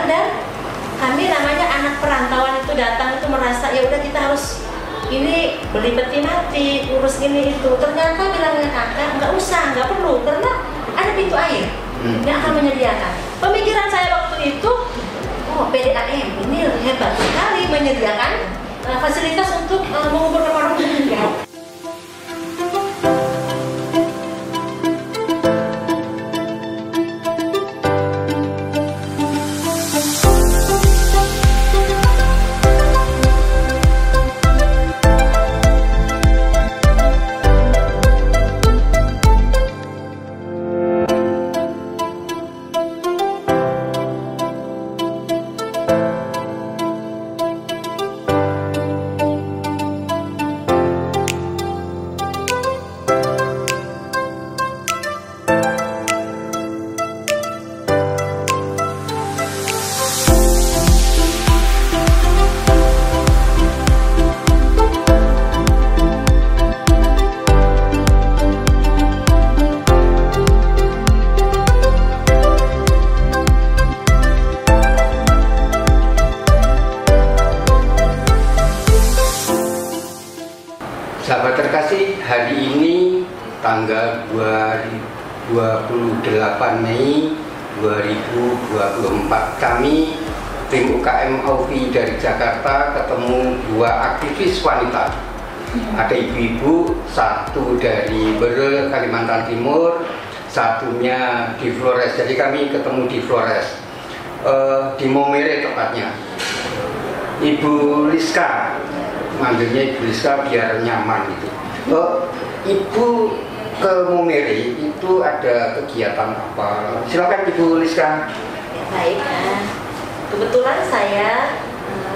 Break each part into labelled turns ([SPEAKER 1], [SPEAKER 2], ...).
[SPEAKER 1] datang dan kami namanya anak perantauan itu datang itu merasa ya udah kita harus ini beli peti mati, urus ini itu. Ternyata bilangnya kakak nggak usah, nggak perlu karena ada pintu air yang akan menyediakan. Pemikiran saya waktu itu, oh PDAM ini hebat sekali menyediakan fasilitas untuk mengumpulkan orang meninggal.
[SPEAKER 2] Sahabat terkasih, hari ini tanggal 28 Mei 2024 kami tim UKM Aufi dari Jakarta ketemu dua aktivis wanita. Ada ibu-ibu, satu dari Bere, Kalimantan Timur, satunya di Flores. Jadi kami ketemu di Flores, di Momere tepatnya. Ibu Liska, manggilnya Ibu Liska biar nyaman gitu. Ibu ke Momere itu ada kegiatan apa? Silakan Ibu Liska.
[SPEAKER 1] Ya, baik. Kebetulan saya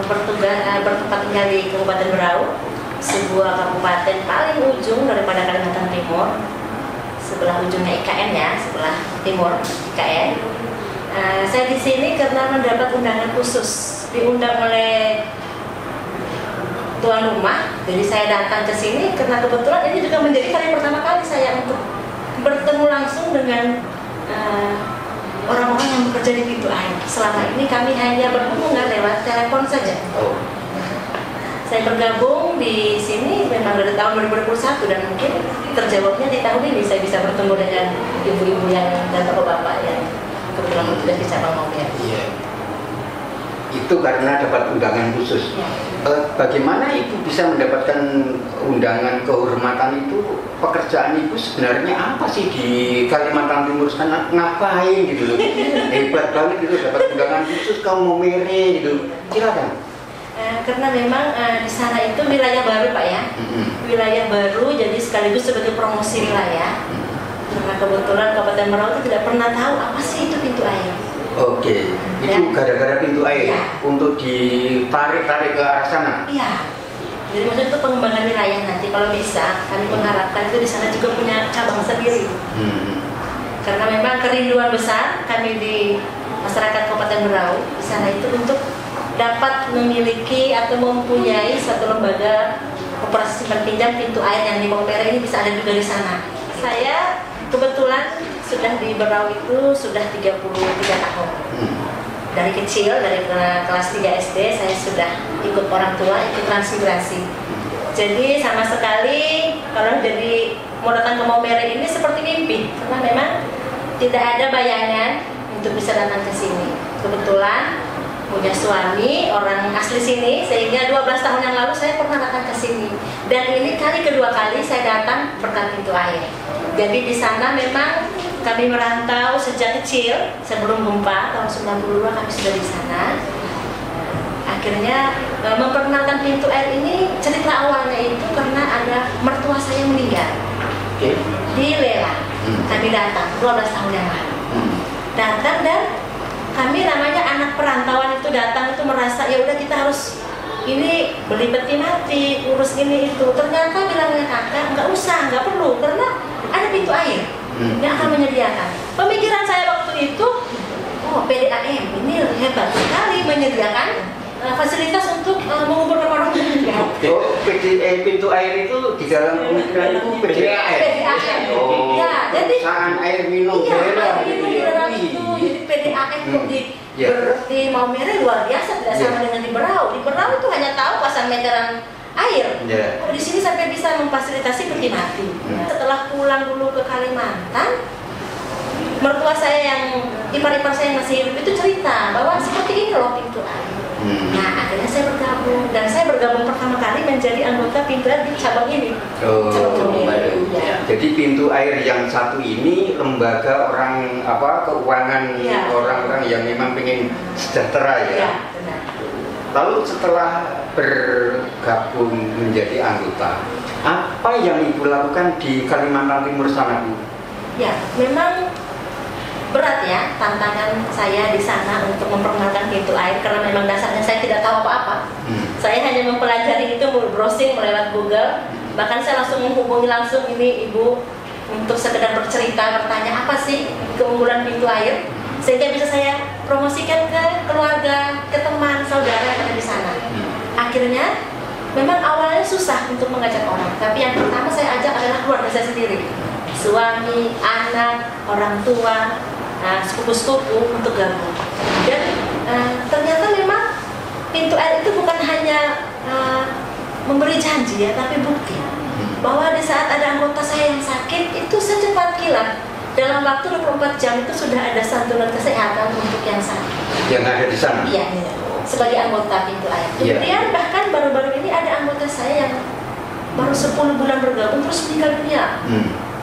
[SPEAKER 1] bertempat tinggal di Kabupaten Berau, sebuah kabupaten paling ujung daripada Kalimantan Timur, sebelah ujungnya IKN ya, sebelah timur IKN. Saya di sini karena mendapat undangan khusus, diundang oleh tuan rumah, jadi saya datang ke sini karena kebetulan ini juga menjadi kali pertama kali saya untuk bertemu langsung dengan orang-orang yang bekerja di pintu air. Selama ini kami hanya berhubungan lewat telepon saja. Saya bergabung di sini memang dari tahun 2021 dan mungkin terjawabnya di tahun ini saya bisa bertemu dengan ibu-ibu yang dan bapak-bapak yang kebetulan bertugas di cabang Momere.
[SPEAKER 2] Iya. Itu karena dapat undangan khusus. Bagaimana Ibu bisa mendapatkan undangan kehormatan itu? Pekerjaan Ibu sebenarnya apa sih di Kalimantan Timur sana? Ngapain gitu loh? Hebat banget gitu dapat undangan khusus ke Momere gitu. Silakan.
[SPEAKER 1] Karena memang di sana itu wilayah baru Pak ya, wilayah baru, jadi sekaligus sebagai promosi wilayah. Karena kebetulan Kabupaten Berau itu tidak pernah tahu apa sih itu pintu air.
[SPEAKER 2] Oke, itu gara-gara pintu air ya. Untuk ditarik-tarik ke arah sana.
[SPEAKER 1] Iya. Jadi maksudnya itu pengembangan wilayah nanti kalau bisa kami mengharapkan itu di sana juga punya cabang sendiri. Karena memang kerinduan besar kami di masyarakat Kabupaten Berau di sana itu untuk dapat memiliki atau mempunyai suatu lembaga operasi simpan pinjam pintu air yang di Momere ini bisa ada juga di sana. Saya kebetulan sudah di Berau itu sudah 33 tahun. Dari kecil, dari kelas 3 SD saya sudah ikut orang tua, ikut transmigrasi. Jadi sama sekali kalau jadi mau datang ke Momere ini seperti mimpi, karena memang tidak ada bayangan untuk bisa datang ke sini. Kebetulan punya suami orang asli sini, sehingga 12 tahun yang lalu saya pernah datang ke sini. Dan ini kali kedua kali saya datang berkat pintu air. Jadi di sana memang kami merantau sejak kecil, sebelum gempa tahun 92 kami sudah di sana. Akhirnya memperkenalkan pintu air ini, cerita awalnya itu karena ada mertua saya meninggal di Lela. Kami datang 12 tahun yang lalu. Datang dan kami namanya anak perantauan itu datang itu merasa ya udah kita harus ini beli peti mati, urus ini itu. Ternyata bilangnya kakak nggak usah, nggak perlu karena ada pintu air yang akan menyediakan. Pemikiran saya waktu itu, oh PDAM ini hebat sekali menyediakan fasilitas untuk mengumpulkan orang meninggal.
[SPEAKER 2] Oh, pintu air itu di dalam pemikiran itu PDAM.
[SPEAKER 1] Oh, ya, jadi
[SPEAKER 2] perusahaan air minum
[SPEAKER 1] iya,
[SPEAKER 2] daerah.
[SPEAKER 1] air minum daerah itu jadi PDAM untuk Di Maumere luar biasa, tidak sama dengan di Berau. Di Berau itu hanya tahu pasang meteran air. Di sini sampai bisa memfasilitasi peti mati. Setelah pulang dulu ke Kalimantan, mertua saya yang ipar-ipar saya yang masih hidup itu cerita bahwa seperti ini loh pintu air. Nah, akhirnya saya bergabung, dan saya bergabung pertama kali menjadi anggota pintu air di cabang ini.
[SPEAKER 2] Jadi pintu air yang satu ini lembaga orang keuangan orang-orang yang memang pengen sejahtera
[SPEAKER 1] benar.
[SPEAKER 2] Lalu setelah bergabung menjadi anggota, apa yang Ibu lakukan di Kalimantan Timur sana, Bu?
[SPEAKER 1] Ya, memang berat ya tantangan saya di sana untuk memperkenalkan pintu air, karena memang dasarnya saya tidak tahu apa-apa. Saya hanya mempelajari itu, browsing melewat Google. Bahkan saya langsung menghubungi langsung ini Ibu untuk sekedar bercerita, bertanya apa sih keunggulan pintu air, sehingga bisa saya promosikan ke keluarga, ke teman, saudara yang ada di sana. Akhirnya memang awalnya susah untuk mengajak orang, tapi yang pertama saya ajak adalah keluarga saya sendiri, suami, anak, orang tua, sepupu-sepupu untuk gabung. Dan ternyata memang pintu air itu bukan hanya memberi janji ya, tapi bukti bahwa di saat ada anggota saya yang sakit, itu secepat kilat dalam waktu 24 jam itu sudah ada santunan kesehatan untuk yang sakit
[SPEAKER 2] yang ada di sana.
[SPEAKER 1] Iya, sebagai anggota pintu air. Kemudian bahkan baru-baru ini ada anggota saya yang baru 10 bulan bergabung terus meninggal dunia,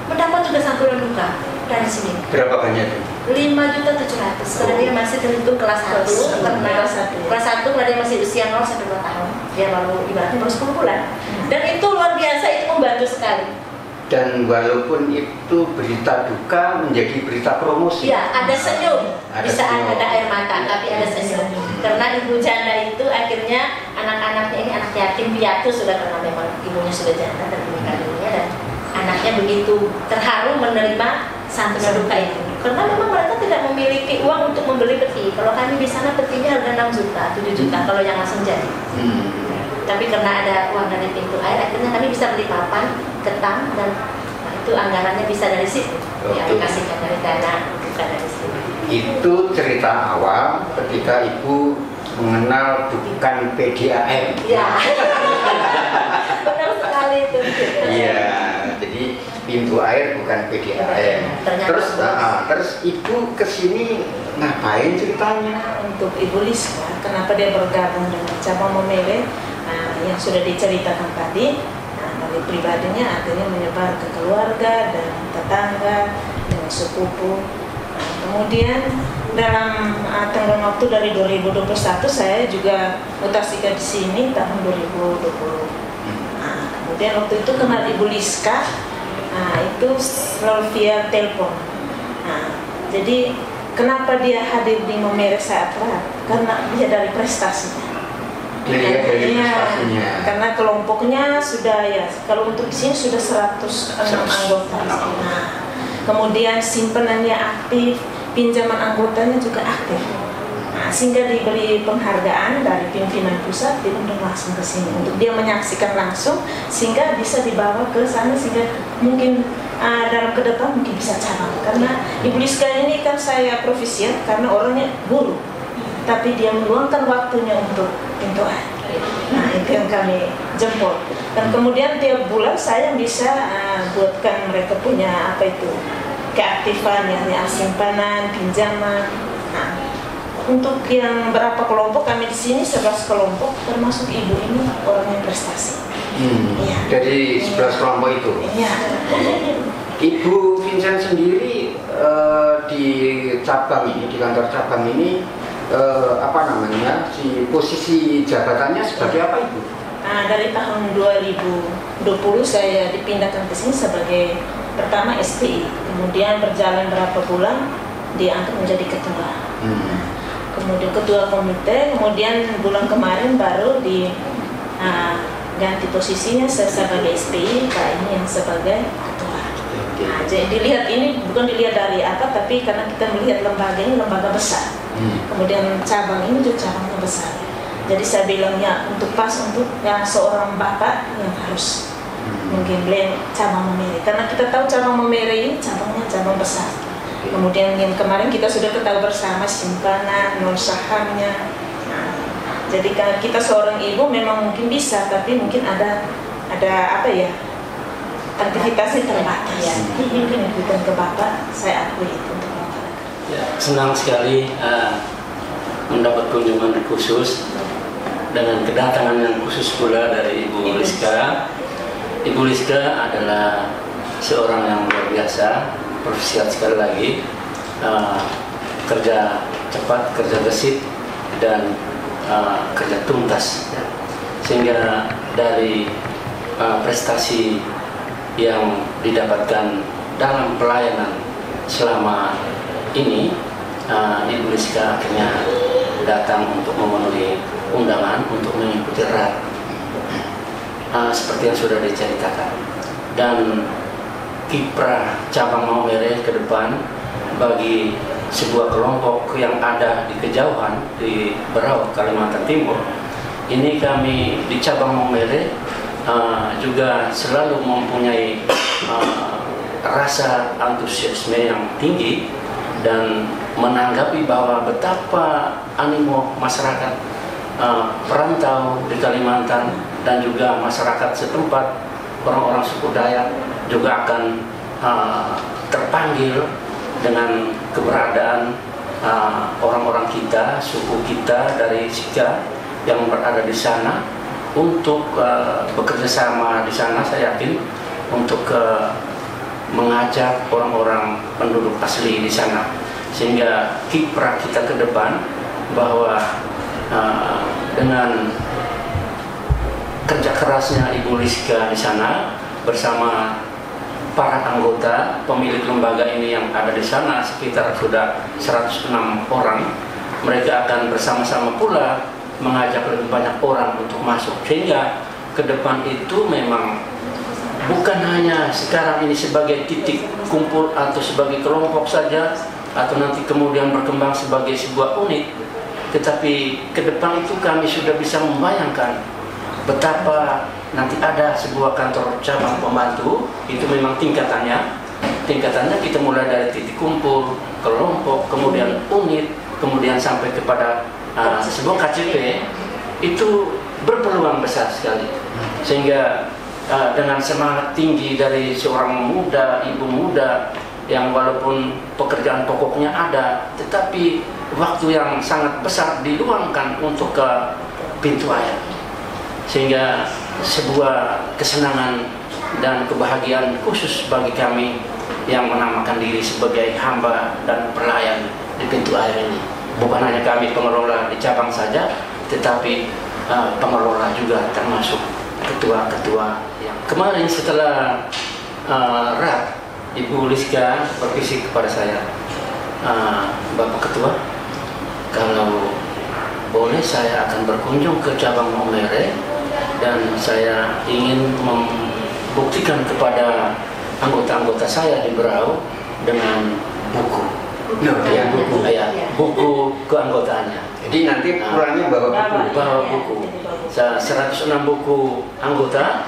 [SPEAKER 1] mendapat juga santunan duka dari sini.
[SPEAKER 2] Berapa banyak itu?
[SPEAKER 1] 5.700.000 karena dia masih terhitung kelas 1, kelas 1 karena dia masih usia 0 sampai 2 tahun, dia baru ibaratnya baru 10 bulan. Dan itu luar biasa, itu membantu sekali.
[SPEAKER 2] Dan walaupun itu berita duka menjadi berita promosi.
[SPEAKER 1] Ya, ada senyum, bisa ada air mata, tapi ada senyum. Karena ibu janda itu akhirnya anak-anaknya ini anak yatim piatu sudah, karena memang ibunya sudah janda dan meninggal dunia, dan anaknya begitu terharu menerima santunan duka itu. Karena memang mereka tidak memiliki uang untuk membeli peti. Kalau kami di sana petinya harga 6 juta, 7 juta kalau yang langsung jadi. Tapi karena ada uang dari pintu air, akhirnya kami bisa beli papan, ketam, dan itu anggarannya bisa dari situ. Dialokasikan dari dana, bukan dari situ.
[SPEAKER 2] Itu cerita awal ketika Ibu mengenal bukan PDAM.
[SPEAKER 1] Ya, benar sekali itu.
[SPEAKER 2] Iya, jadi pintu air bukan PDAM. Terus Ibu kesini ngapain ceritanya?
[SPEAKER 3] Untuk Ibu Liska, kenapa dia bergabung dengan cabang Maumere yang sudah diceritakan tadi, dari pribadinya akhirnya menyebar ke keluarga dan tetangga dan sepupu. Kemudian dalam tenggang waktu dari 2021 saya juga mutasi ke sini tahun 2020. Kemudian waktu itu kenal Ibu Liska, itu selalu via telepon. Jadi kenapa dia hadir di Maumere saat telat? Karena dia dari prestasinya. Karena kelompoknya sudah kalau untuk di sini sudah 106 anggota. Kemudian simpenannya aktif, pinjaman anggotanya juga aktif. Sehingga diberi penghargaan dari pimpinan pusat, diundang langsung ke sini untuk dia menyaksikan langsung, sehingga bisa dibawa ke sana, sehingga mungkin dalam ke depan mungkin bisa cabang. Karena Ibu Liska ini kan saya profesional karena orangnya guru, tapi dia meluangkan waktunya untuk pintu air. Itu yang kami jempol. Dan kemudian tiap bulan saya bisa buatkan mereka punya keaktifan ya, simpanan, pinjaman. Untuk yang berapa kelompok kami di sini 11 kelompok, termasuk ibu ini orang yang prestasi.
[SPEAKER 2] Dari 11 kelompok itu.
[SPEAKER 3] Iya.
[SPEAKER 2] Ibu Vincent sendiri di cabang ini, di kantor cabang ini, posisi jabatannya sebagai apa, Ibu?
[SPEAKER 3] Dari tahun 2020 saya dipindahkan ke sini sebagai pertama SPI, kemudian berjalan berapa bulan diangkat menjadi ketua. Kemudian ketua komite, kemudian bulan kemarin baru ganti posisinya saya sebagai SPI, Pak ini yang sebagai ketua. Jadi dilihat ini bukan dilihat dari apa, tapi karena kita melihat lembaga ini lembaga besar. Kemudian cabang ini juga cabangnya besar. Jadi saya bilangnya untuk pas untuk seorang bapak yang harus mungkin beliau cabang Maumere, karena kita tahu cabang Maumere ini cabangnya cabang besar. Kemudian yang kemarin kita sudah ketahui bersama simpanan, non sahamnya. Nah, jadi kita seorang ibu memang mungkin bisa, tapi mungkin ada apa ya, aktivitasnya terbatas. Ya. Mungkin bukan ke Bapak, saya akui itu untuk Bapak.
[SPEAKER 4] Ya, senang sekali mendapat kunjungan khusus dengan kedatangan yang khusus pula dari Ibu Liska. Ibu Liska adalah seorang yang luar biasa, profesional sekali lagi, kerja cepat, kerja gesit, dan kerja tuntas, sehingga dari prestasi yang didapatkan dalam pelayanan selama ini, Ibu Liska akhirnya datang untuk memenuhi undangan untuk mengikuti RAT seperti yang sudah diceritakan. Dan kiprah cabang Maumere ke depan bagi sebuah kelompok yang ada di kejauhan di Berau, Kalimantan Timur, ini kami di cabang Maumere juga selalu mempunyai rasa antusiasme yang tinggi dan menanggapi bahwa betapa animo masyarakat perantau di Kalimantan dan juga masyarakat setempat, orang-orang suku Dayak juga akan terpanggil dengan keberadaan orang-orang kita, suku kita dari Sika yang berada di sana untuk bekerja sama di sana. Saya yakin untuk mengajak orang-orang penduduk asli di sana, sehingga kiprah kita ke depan bahwa dengan kerja kerasnya Ibu Liska di sana bersama para anggota pemilik lembaga ini yang ada di sana, sekitar sudah 106 orang, mereka akan bersama-sama pula mengajak lebih banyak orang untuk masuk, sehingga ke depan itu memang bukan hanya sekarang ini sebagai titik kumpul atau sebagai kelompok saja, atau nanti kemudian berkembang sebagai sebuah unit, tetapi ke depan itu kami sudah bisa membayangkan betapa nanti ada sebuah kantor cabang pembantu. Itu memang tingkatannya kita mulai dari titik kumpul, kelompok, kemudian unit, kemudian sampai kepada sebuah KCP. Itu berpeluang besar sekali, sehingga dengan semangat tinggi dari seorang muda, ibu muda yang walaupun pekerjaan pokoknya ada, tetapi waktu yang sangat besar diluangkan untuk ke pintu air, sehingga sebuah kesenangan dan kebahagiaan khusus bagi kami yang menamakan diri sebagai hamba dan pelayan di pintu air ini. Bukan hanya kami pengelola di cabang saja, tetapi pengelola juga termasuk ketua-ketua yang kemarin setelah RAT, Ibu Liska bervisi kepada saya, Bapak Ketua, kalau boleh saya akan berkunjung ke cabang Maumere dan saya ingin membuktikan kepada anggota-anggota saya di Berau dengan buku. Buku keanggotaannya.
[SPEAKER 2] Jadi nanti pulangnya bawa buku.
[SPEAKER 4] 106 buku anggota,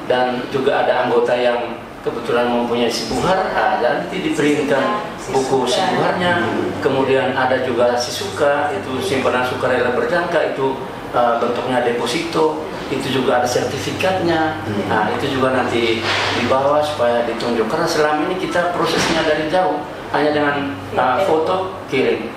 [SPEAKER 4] dan juga ada anggota yang kebetulan mempunyai sibuhar, nanti diberikan buku sibuharnya. Kemudian ada juga sisuka, itu simpanan sukarela berjangka, itu bentuknya deposito, itu juga ada sertifikatnya. Nah, itu juga nanti dibawa supaya ditunjuk, karena selama ini kita prosesnya dari jauh, hanya dengan foto kirim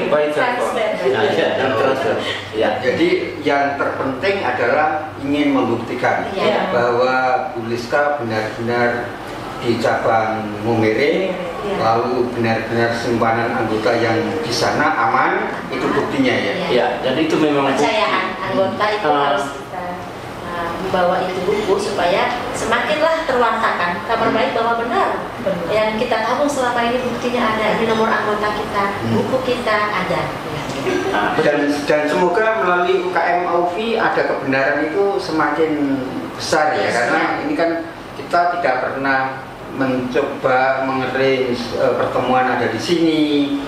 [SPEAKER 4] by transfer. Dan transfer. Ya.
[SPEAKER 2] Jadi yang terpenting adalah ingin membuktikan bahwa Bu Liska benar-benar di cabang Maumere, lalu benar-benar simpanan anggota yang di sana aman, itu buktinya ya.
[SPEAKER 4] Ya, jadi itu memang
[SPEAKER 1] kepercayaan anggota itu harus kita membawa itu buku supaya semakinlah terwantakan kabar baik bahwa benar yang kita tabung selama ini buktinya ada, di nomor anggota kita, buku kita ada.
[SPEAKER 2] Dan semoga melalui UKM Aufi ada kebenaran itu semakin besar ya, karena ini kan kita tidak pernah mencoba mengerin pertemuan ada di sini.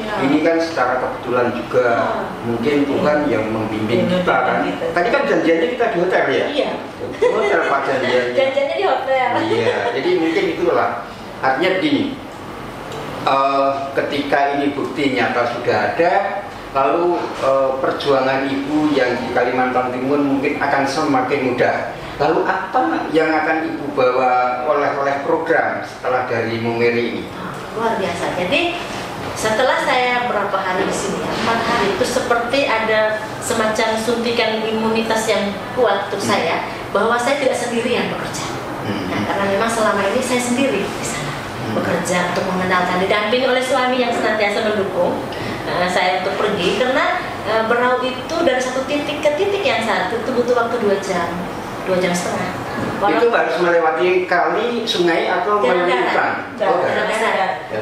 [SPEAKER 2] Ini kan secara kebetulan juga mungkin Tuhan yang membimbing kita kan. Tadi kan janjiannya kita di hotel ya.
[SPEAKER 1] Iya.
[SPEAKER 2] Di hotel Pak janjiannya.
[SPEAKER 1] Janjiannya di hotel.
[SPEAKER 2] Iya. Jadi mungkin itulah artinya begini. ketika ini bukti nyata sudah ada, lalu perjuangan Ibu yang di Kalimantan Timur mungkin akan semakin mudah. Lalu apa yang akan Ibu bawa oleh program setelah dari Mumeri ini?
[SPEAKER 1] Luar biasa. Jadi setelah saya berapa hari di sini, 4 hari itu seperti ada semacam suntikan imunitas yang kuat untuk saya, bahwa saya tidak sendirian bekerja. Nah, karena memang selama ini saya sendiri di sana bekerja untuk mengenalkan, didampingi oleh suami yang senantiasa mendukung saya untuk pergi, karena berau itu dari satu titik ke titik yang satu itu butuh waktu 2 jam setengah.
[SPEAKER 2] Itu harus melewati kali, sungai atau melalui hutan?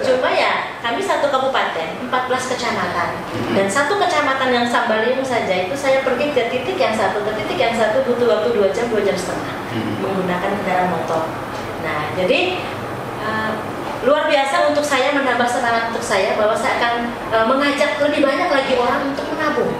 [SPEAKER 1] Cuma ya kami satu kabupaten, 14 kecamatan, dan satu kecamatan yang Sambaliung saja itu saya pergi ke titik yang satu butuh waktu 2 jam setengah menggunakan kendaraan motor. Nah, jadi luar biasa untuk saya, menambah semangat untuk saya bahwa saya akan mengajak lebih banyak lagi orang untuk menabung.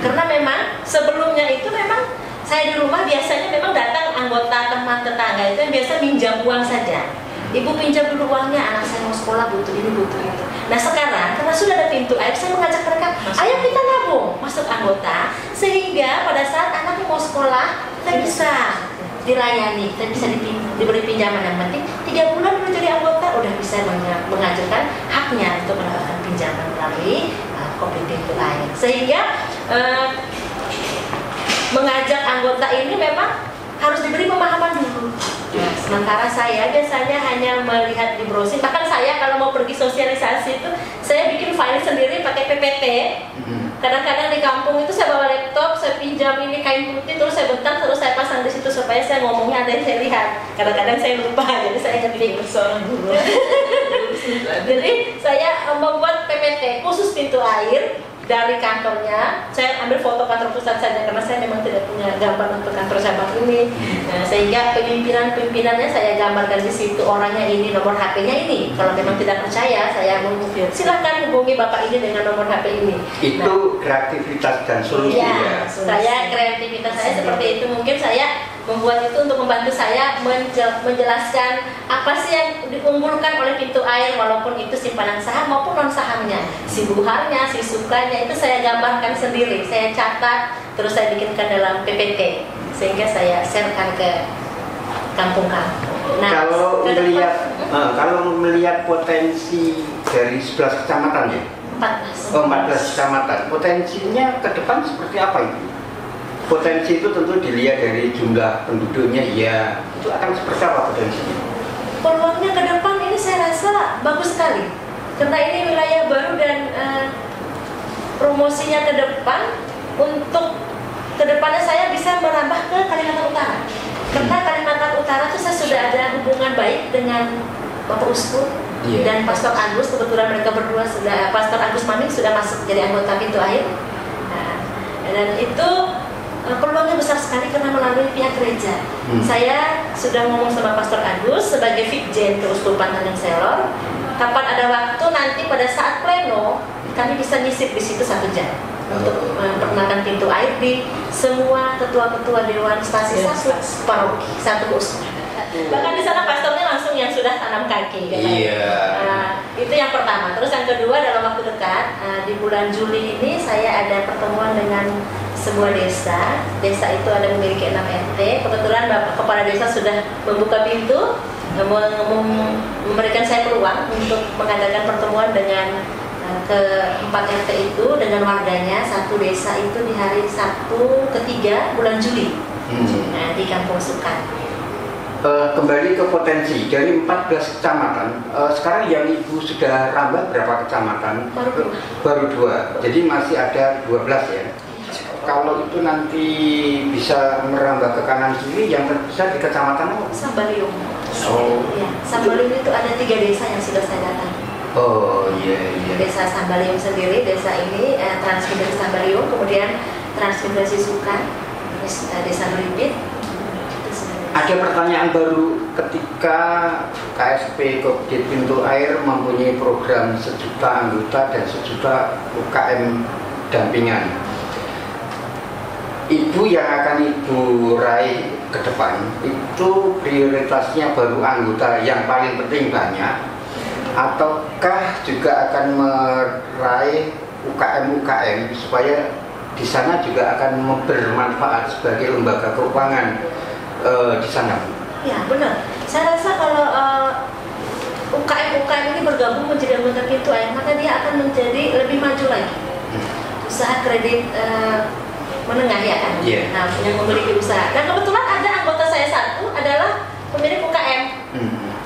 [SPEAKER 1] Karena memang sebelumnya itu memang saya di rumah biasanya memang datang anggota teman tetangga itu yang biasa minjam uang saja. Ibu pinjam dulu uangnya, anak saya mau sekolah butuh ini butuh itu. Nah sekarang karena sudah ada pintu air, saya mengajak mereka, ayo kita nabung, masuk anggota, sehingga pada saat anaknya mau sekolah kita bisa dilayani, kita bisa diberi pinjaman. Yang penting 3 bulan udah jadi anggota, udah bisa mengajukan haknya untuk mendapatkan pinjaman melalui kopi pintu air. Sehingga mengajak anggota ini memang harus diberi pemahaman dulu. Nah, sementara saya biasanya hanya melihat di browsing. Bahkan saya kalau mau pergi sosialisasi itu saya bikin file sendiri pakai PPT. Kadang-kadang di kampung itu saya bawa laptop, saya pinjam ini kain putih, terus saya bentak, terus saya pasang di situ supaya saya ngomongnya ada yang saya lihat. Kadang-kadang saya lupa, jadi saya ngetik seorang guru. Jadi saya membuat PPT khusus pintu air. Dari kantornya, saya ambil foto kantor pusat saja karena saya memang tidak punya gambar untuk kantor cabang ini. Nah, sehingga pimpinan-pimpinannya saya gambarkan di situ, orangnya ini, nomor HP-nya ini. Kalau memang tidak percaya, saya menghubungi, silahkan hubungi bapak ini dengan nomor HP ini.
[SPEAKER 2] Itu kreativitas dan solusi ya.
[SPEAKER 1] Saya kreativitas saya seperti itu. Mungkin saya membuat itu untuk membantu saya menjelaskan apa sih yang diunggulkan oleh pintu air, walaupun itu simpanan saham maupun non sahamnya, si buharnya, si sukanya itu saya gambarkan sendiri, saya catat, terus saya bikinkan dalam PPT sehingga saya sharekan ke kampung-kampung. Nah,
[SPEAKER 2] kalau melihat potensi dari 11 kecamatan ya, 14 kecamatan, potensinya ke depan seperti apa itu? Potensi itu tentu dilihat dari jumlah penduduknya, ya itu akan seperti apa potensinya?
[SPEAKER 1] Peluangnya ke depan ini saya rasa bagus sekali, karena ini wilayah baru dan promosinya ke depan untuk ke depannya saya bisa merambah ke Kalimantan Utara. Karena Kalimantan Utara itu saya sudah ada hubungan baik dengan Bapak Uskup dan Pastor Agus. Kebetulan mereka berdua sudah, Pastor Agus Maming sudah masuk jadi anggota pintu air. Nah, dan itu peluangnya besar sekali karena melalui pihak gereja. Saya sudah ngomong sama Pastor Agus sebagai Vikjen Keuskupan Tanjung Selor. Kapan ada waktu nanti pada saat pleno kami bisa nyisip di situ 1 jam untuk memperkenalkan pintu air di semua ketua-ketua dewan stasi satu paroki satu uskup. Bahkan di sana pastornya langsung yang sudah tanam kaki. Itu yang pertama. Terus yang kedua dalam waktu dekat di bulan Juli ini saya ada pertemuan dengan sebuah desa. Desa itu ada memiliki 6 RT. Kebetulan Bapak Kepala Desa sudah membuka pintu, memberikan saya peluang untuk mengadakan pertemuan dengan ke-4 RT itu dengan warganya satu desa itu di hari Sabtu ketiga bulan Juli di Kampung Sukan.
[SPEAKER 2] Kembali ke potensi dari 14 kecamatan, sekarang yang Ibu sudah rambah berapa kecamatan? Baru 2. Jadi masih ada 12 ya. Kalau itu nanti bisa merambah ke kanan kiri, yang terbesar di kecamatan apa?
[SPEAKER 1] Sambaliung. Ya, Sambaliung itu ada 3 desa yang sudah saya datang.
[SPEAKER 2] Oh iya.
[SPEAKER 1] Desa Sambaliung sendiri, desa ini Transmigrasi Sambaliung, kemudian Transmigrasi Sukan, Desa Meripit.
[SPEAKER 2] Ada pertanyaan baru ketika KSP Kopdit Pintu Air mempunyai program 1 juta anggota dan 1 juta UKM dampingan. Ibu yang akan Ibu raih ke depan itu prioritasnya baru anggota yang paling penting banyak, ataukah juga akan meraih UKM-UKM supaya di sana juga akan bermanfaat sebagai lembaga keuangan di sana?
[SPEAKER 1] Ya benar. Saya rasa kalau UKM ini bergabung menjadi anggota Pintu Air, maka dia akan menjadi lebih maju lagi. Usaha kredit menengah ya kan?
[SPEAKER 2] Yeah.
[SPEAKER 1] Nah, yang memiliki usaha. Dan kebetulan ada anggota saya satu adalah pemilik UKM.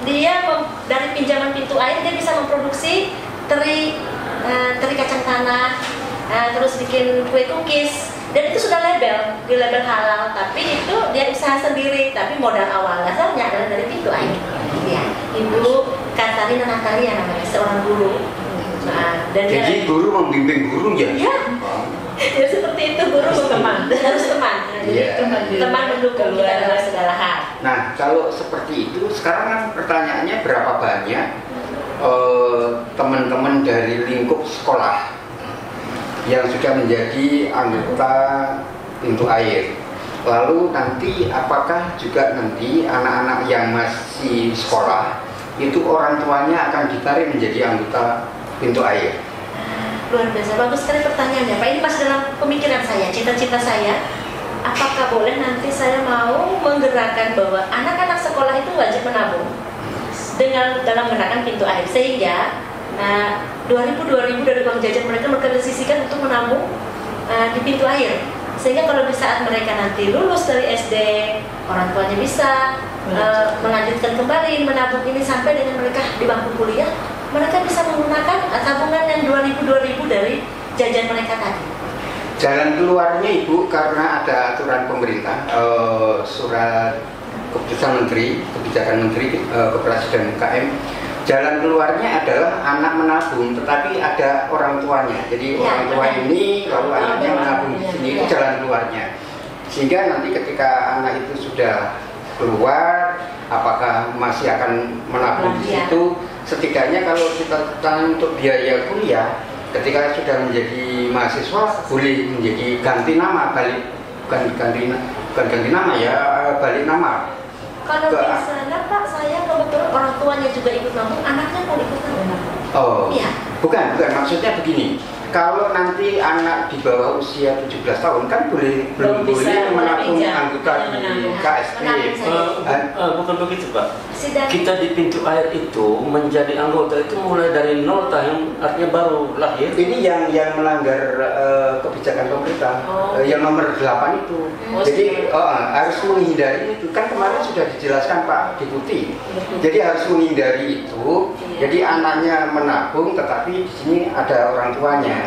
[SPEAKER 1] Dia dari pinjaman Pintu Air dia bisa memproduksi teri kacang tanah, terus bikin kue cookies, dan itu sudah di label halal, tapi itu dia usaha sendiri, tapi modal awal dasarnya adalah dari Pintu Air. Ya, Ibu Katarina Natalia namanya, seorang guru. Dan
[SPEAKER 2] jadi guru membimbing guru ya?
[SPEAKER 1] Iya. Ya seperti itu, guru harus teman.
[SPEAKER 2] Yeah.
[SPEAKER 1] Teman mendukung kita dalam segala hal.
[SPEAKER 2] Nah, kalau seperti itu, sekarang kan pertanyaannya berapa banyak teman-teman dari lingkup sekolah yang sudah menjadi anggota Pintu Air. Lalu nanti apakah juga nanti anak-anak yang masih sekolah itu orang tuanya akan ditarik menjadi anggota Pintu Air?
[SPEAKER 1] Luar biasa, bagus sekali pertanyaannya Pak. Ini masih dalam pemikiran saya, cita-cita saya. Apakah boleh nanti saya mau menggerakkan bahwa anak-anak sekolah itu wajib menabung dalam menggunakan Pintu Air, sehingga 2000 dari uang jajan mereka disisihkan untuk menabung di Pintu Air, sehingga kalau di saat mereka nanti lulus dari SD, orang tuanya bisa melanjutkan kembali menabung ini sampai dengan mereka di bangku kuliah, mereka bisa menggunakan tabungan yang 2000 dari jajan mereka tadi.
[SPEAKER 2] Jalan keluarnya Ibu, karena ada aturan pemerintah, surat keputusan Menteri, kebijakan Menteri Koperasi dan UKM, jalan keluarnya adalah anak menabung, tetapi ada orang tuanya. Jadi ya, orang tua ini lalu anaknya menabung di sini, itu jalan keluarnya. Sehingga nanti ketika anak itu sudah keluar, apakah masih akan menabung di situ? Setidaknya kalau kita tanya untuk biaya kuliah, ketika sudah menjadi mahasiswa boleh menjadi ganti nama, bukan ganti nama ya, balik nama.
[SPEAKER 1] Kalau di sana Pak, saya kebetulan orang tuanya juga ikut nabung, anaknya mau ikut nabung.
[SPEAKER 2] Oh,
[SPEAKER 1] iya.
[SPEAKER 2] Bukan, maksudnya begini. Kalau nanti anak di bawah usia 17 tahun kan belum boleh menabung anggota di KSP.
[SPEAKER 4] Bukan begitu Pak. Kita di Pintu Air itu menjadi anggota itu mulai dari nol tahun, artinya baru lahir. Ini
[SPEAKER 2] yang melanggar kebijakan pemerintah, yang nomor 8 itu. Jadi harus menghindari itu. Kan kemarin sudah dijelaskan Pak Deputi. Jadi harus menghindari itu. Jadi anaknya menabung, tetapi di sini ada orang tuanya.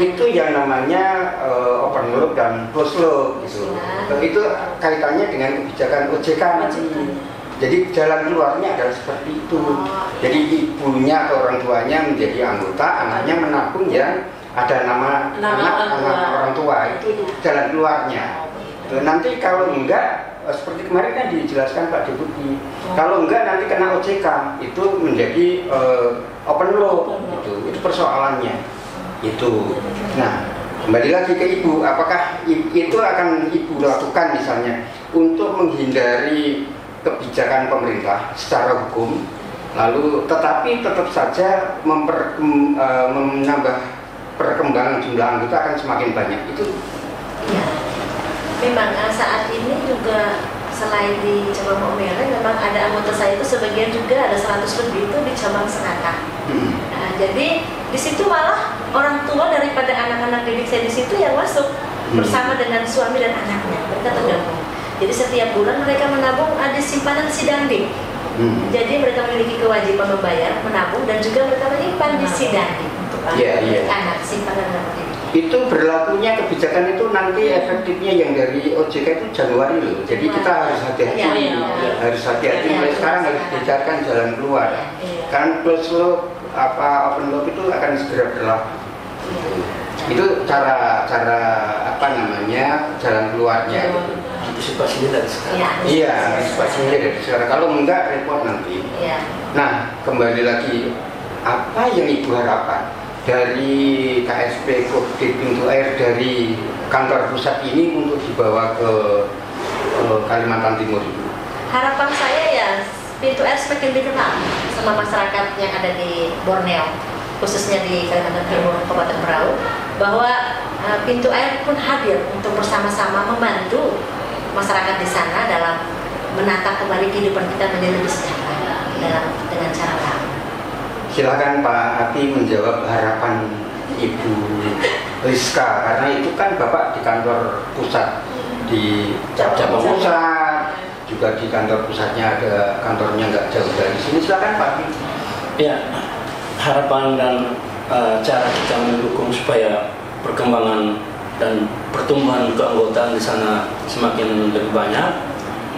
[SPEAKER 2] Itu yang namanya open loop dan close loop gitu. Itu kaitannya dengan kebijakan OJK nanti. Jadi jalan keluarnya adalah seperti itu. Jadi ibunya atau orang tuanya menjadi anggota, anaknya menabung yang ada nama anak orang tua, itu jalan keluarnya. Nanti kalau enggak, seperti kemarin kan dijelaskan Pak Deputi, kalau enggak nanti kena OJK, itu menjadi open loop gitu. Itu persoalannya. Itu. Nah, kembali lagi ke Ibu, apakah itu akan Ibu lakukan misalnya untuk menghindari kebijakan pemerintah secara hukum, lalu tetapi tetap saja menambah perkembangan jumlah anggota akan semakin banyak itu?
[SPEAKER 1] Ya, memang saat ini juga selain di cabang Maumere, memang ada anggota saya itu sebagian juga ada 100 lebih itu di cabang Senaka. Jadi di situ malah orang tua daripada anak-anak didik saya di situ yang masuk bersama dengan suami dan anaknya, mereka tergabung. Jadi setiap bulan mereka menabung ada simpanan Sidandi. Jadi mereka memiliki kewajiban membayar, menabung, dan juga mereka menyimpan di Sidandi untuk anak simpanan anak didik.
[SPEAKER 2] Itu berlakunya kebijakan itu nanti efektifnya yang dari OJK itu Januari loh. Jadi kita harus hati-hati, harus hati-hati. Mulai sekarang harus dicarikan jalan keluar. Kan close loop open loop itu akan segera berlaku. Itu cara jalan keluarnya.
[SPEAKER 4] Antisipasinya dari sekarang.
[SPEAKER 2] Iya, antisipasinya dari sekarang. Kalau enggak repot nanti. Nah, kembali lagi, apa yang Ibu harapkan dari KSP di Pintu Air, dari kantor pusat ini untuk dibawa ke Kalimantan Timur?
[SPEAKER 1] Harapan saya ya pintu air semakin dikenal sama masyarakat yang ada di Borneo, khususnya di Kalimantan Timur, Kabupaten Berau, bahwa pintu air pun hadir untuk bersama-sama membantu masyarakat di sana dalam menata kembali kehidupan kita menjadi lebih sejahtera dengan cara kami.
[SPEAKER 2] Silakan Pak Ati menjawab harapan Ibu Rizka, karena itu kan Bapak di kantor pusat di cabang pusat, juga di kantor pusatnya ada kantornya nggak jauh dari sini. Silakan Pak Ati.
[SPEAKER 4] Ya, harapan dan cara kita mendukung supaya perkembangan dan pertumbuhan keanggotaan di sana semakin lebih banyak,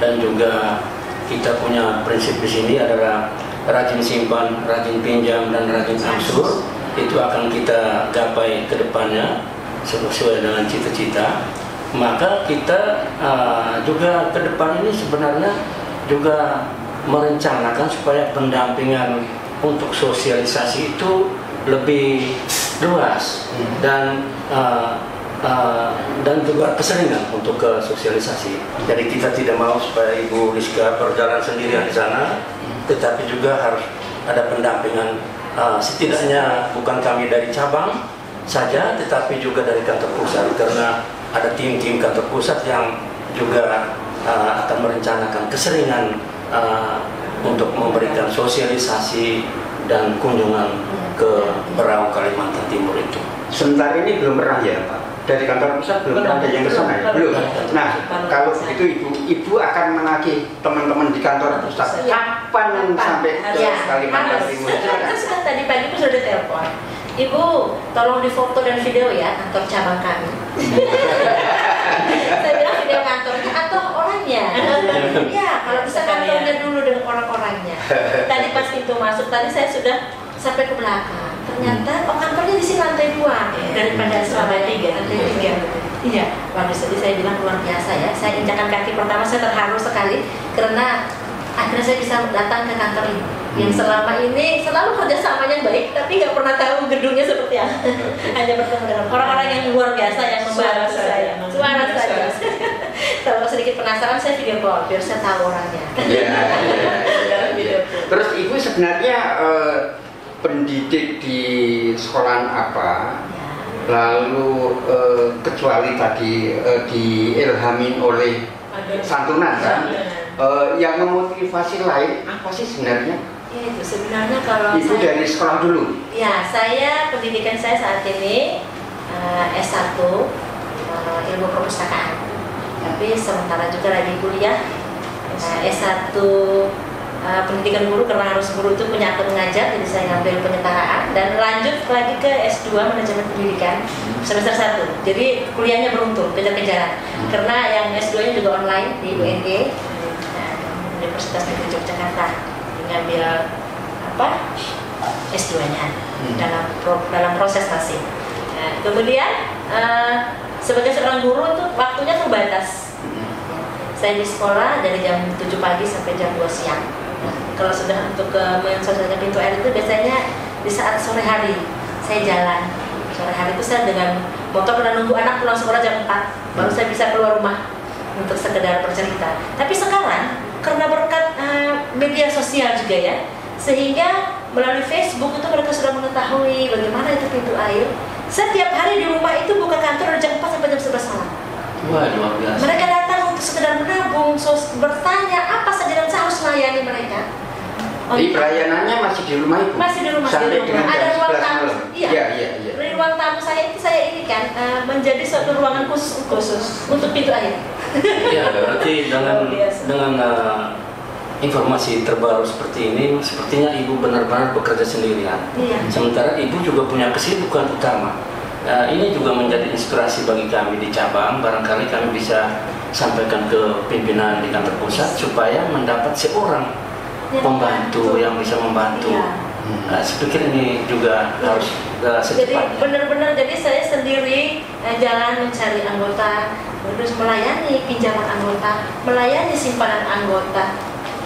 [SPEAKER 4] dan juga kita punya prinsip di sini adalah rajin simpan, rajin pinjam, dan rajin angsur. Itu akan kita gapai ke depannya sesuai dengan cita-cita. Maka kita juga ke depan ini sebenarnya juga merencanakan supaya pendampingan untuk sosialisasi itu lebih luas dan juga keseringan untuk ke sosialisasi. Jadi kita tidak mau supaya Ibu Rizka berjalan sendirian di sana, tetapi juga harus ada pendampingan, setidaknya bukan kami dari cabang saja, tetapi juga dari kantor pusat, karena ada tim-tim kantor pusat yang juga akan merencanakan keseringan untuk memberikan sosialisasi dan kunjungan ke Berau, Kalimantan Timur itu.
[SPEAKER 2] Sebentar ini belum pernah ya Pak? Dari kantor pusat belum ada yang ke sana ya? Belum. Nah, kalau begitu Ibu akan menagih teman-teman di kantor pusat. Kapan sampai ke Kalimantan Timur?
[SPEAKER 1] Kan tadi pagi pun sudah ditelepon. Ibu, tolong difoto dan video ya kantor cabang kami. Saya bilang video kantornya atau orangnya. Ya, kalau bisa kantornya dulu dengan orang-orangnya. Tadi pas pintu masuk, tadi saya sudah sampai ke belakang. Ternyata kantornya di sini lantai 2 daripada lantai 3. Iya, bagus. Jadi saya bilang luar biasa ya. Saya injakan kaki pertama, saya terharu sekali karena akhirnya saya bisa datang ke kantor ini yang selama ini selalu kerjasamanya baik, tapi nggak pernah tahu gedungnya seperti apa. Hanya bertemu dengan orang-orang yang luar biasa yang membantu saya. Suara saja. Kalau sedikit penasaran, saya video call biar saya tahu orangnya.
[SPEAKER 2] Terus Ibu sebenarnya pendidik di sekolah apa? Lalu kecuali tadi diilhamin oleh santunan kan? Yang memotivasi lain apa sih sebenarnya?
[SPEAKER 1] Ya itu sebenarnya kalau
[SPEAKER 2] Ibu
[SPEAKER 1] saya,
[SPEAKER 2] dari sekolah dulu.
[SPEAKER 1] Ya, saya pendidikan saya saat ini S1 ilmu perpustakaan. Tapi sementara juga lagi kuliah S1 pendidikan guru, karena harus guru itu punya akun mengajar, jadi saya ngambil penyetaraan dan lanjut lagi ke S2 manajemen pendidikan semester 1. Jadi kuliahnya beruntun, kejar-kejaran. Karena yang S2-nya juga online di UNG, Universitas Negeri Yogyakarta, ngambil S2-nya dalam proses masih. Nah, kemudian sebagai seorang guru itu waktunya terbatas. Saya di sekolah dari jam 7 pagi sampai jam 2 siang. Kalau sudah untuk ke mensosialisasikan pintu air itu biasanya di saat sore hari saya jalan. Sore hari itu saya dengan motor dan nunggu anak pulang sekolah jam 4 baru saya bisa keluar rumah untuk sekedar bercerita. Tapi sekarang karena berkat media sosial juga ya, sehingga melalui Facebook itu mereka sudah mengetahui bagaimana itu pintu air. Setiap hari di rumah itu buka kantor dari jam 4 sampai jam 11 malam.
[SPEAKER 4] Wah, luar biasa.
[SPEAKER 1] Mereka datang untuk sekedar menabung, bertanya apa saja dan saya harus melayani mereka.
[SPEAKER 2] Jadi pelayanannya masih di rumah Ibu?
[SPEAKER 1] Masih di rumah.
[SPEAKER 2] Sampai dengan
[SPEAKER 1] Ada
[SPEAKER 2] jam
[SPEAKER 1] ruang
[SPEAKER 2] 11
[SPEAKER 1] tamu.
[SPEAKER 2] malam?
[SPEAKER 1] Iya. Di ruang tamu saya itu saya ini kan menjadi suatu ruangan khusus untuk pintu air.
[SPEAKER 4] Ya, berarti dengan informasi terbaru seperti ini, sepertinya Ibu benar-benar bekerja sendirian.
[SPEAKER 1] Iya.
[SPEAKER 4] Sementara Ibu juga punya kesibukan utama. Ini juga menjadi inspirasi bagi kami di cabang. Barangkali kami bisa sampaikan ke pimpinan di kantor pusat supaya mendapat seorang pembantu yang bisa membantu.
[SPEAKER 1] Iya.
[SPEAKER 4] Saya pikir ini juga harus
[SPEAKER 1] Jadi
[SPEAKER 4] secepatnya.
[SPEAKER 1] benar-benar jadi saya sendiri jalan mencari anggota, terus melayani pinjaman anggota, melayani simpanan anggota.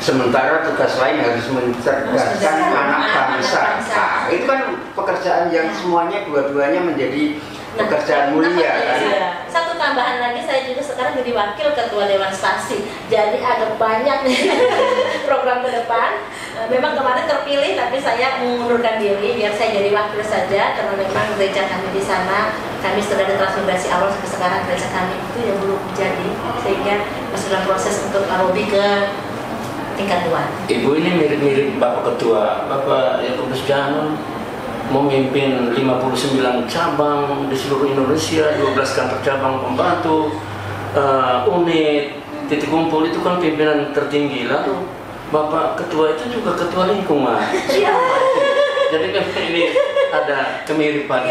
[SPEAKER 2] Sementara tugas lain harus mencerdaskan anak bangsa. Nah, itu kan pekerjaan yang semuanya dua-duanya menjadi pekerjaan mulia kan?
[SPEAKER 1] Satu tambahan lagi, saya juga sekarang menjadi wakil ketua Dewan Stasi. Jadi agak banyak nih program ke depan. Memang kemarin terpilih, tapi saya mengundurkan diri biar saya jadi wakil saja, karena memang gereja kami di sana, kami sudah ada transmigrasi awal sampai sekarang gereja kami itu yang belum jadi, sehingga masih dalam proses untuk lobby ke tingkat 2.
[SPEAKER 4] Ibu ini mirip-mirip Bapak Ketua, Bapak Yakobus Janun, memimpin 59 cabang di seluruh Indonesia, 12 kantor cabang pembantu, unit, titik kumpul, itu kan pimpinan tertinggi. Lalu Bapak Ketua itu juga ketua lingkungan. Jadi memang ini ada kemiripan.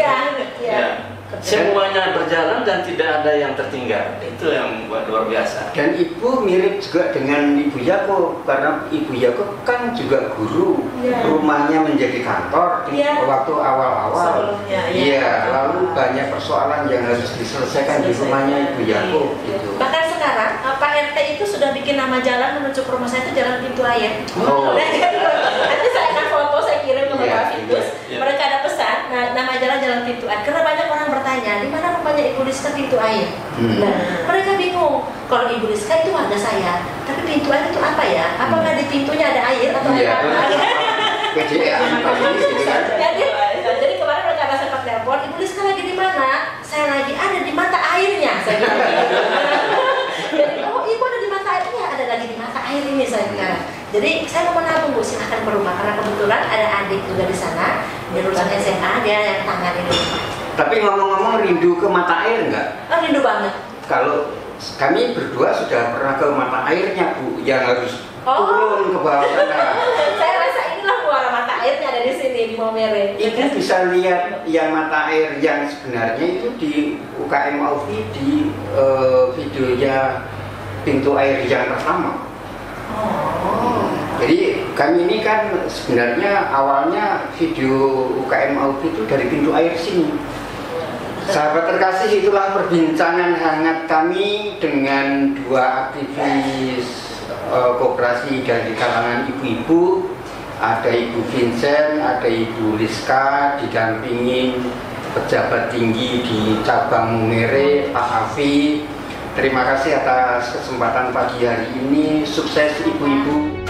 [SPEAKER 4] Ya. Semuanya berjalan dan tidak ada yang tertinggal. Itu yang luar biasa.
[SPEAKER 2] Dan Ibu mirip juga dengan Ibu Yakob, karena Ibu Yakob kan juga guru. Rumahnya menjadi kantor waktu awal-awal. Iya, lalu banyak persoalan yang harus diselesaikan di rumahnya Ibu Yakob. Gitu.
[SPEAKER 1] Bahkan sekarang Pak RT itu sudah bikin nama jalan menuju ke rumah saya itu Jalan Pintu Air. Nanti saya akan foto, saya kirim ke Bapak Fitus. Mereka ada pesan, nama jalan Pintu Air. Karena banyak orang bertanya, di mana rupanya Ibu Rizka Pintu Air? Nah, mereka bingung. Kalau Ibu Rizka itu warga saya, tapi pintu air itu apa ya? Apakah di pintunya ada air atau apa? Jadi kemarin mereka ada sempat telepon, Ibu Rizka lagi di mana? Saya lagi ada di mata airnya. Saya bilang. Jadi, oh Ibu ada di mata airnya, ada lagi di mata air ini saya bilang. Jadi saya mau menabung Bu, silahkan ke rumah, karena kebetulan ada adik juga di sana, di lulusan SMA, dia yang tangan ini.
[SPEAKER 2] Tapi ngomong-ngomong, rindu ke mata air nggak?
[SPEAKER 1] Oh, rindu banget.
[SPEAKER 2] Kalau kami berdua sudah pernah ke mata airnya Bu, yang harus turun ke bawah sana.
[SPEAKER 1] Saya rasa inilah muara mata airnya ada di sini di Maumere.
[SPEAKER 2] Ibu bisa lihat yang mata air yang sebenarnya itu di UKM Aufi, di videonya pintu air yang pertama. Jadi kami ini kan sebenarnya awalnya video UKM Aufi itu dari pintu air sini. Sahabat terkasih, itulah perbincangan hangat kami dengan dua aktivis koperasi dari kalangan ibu-ibu. Ada Ibu Vincent, ada Ibu Rizka, didampingi pejabat tinggi di cabang Maumere, Pak Afi. Terima kasih atas kesempatan pagi hari ini. Sukses ibu-ibu.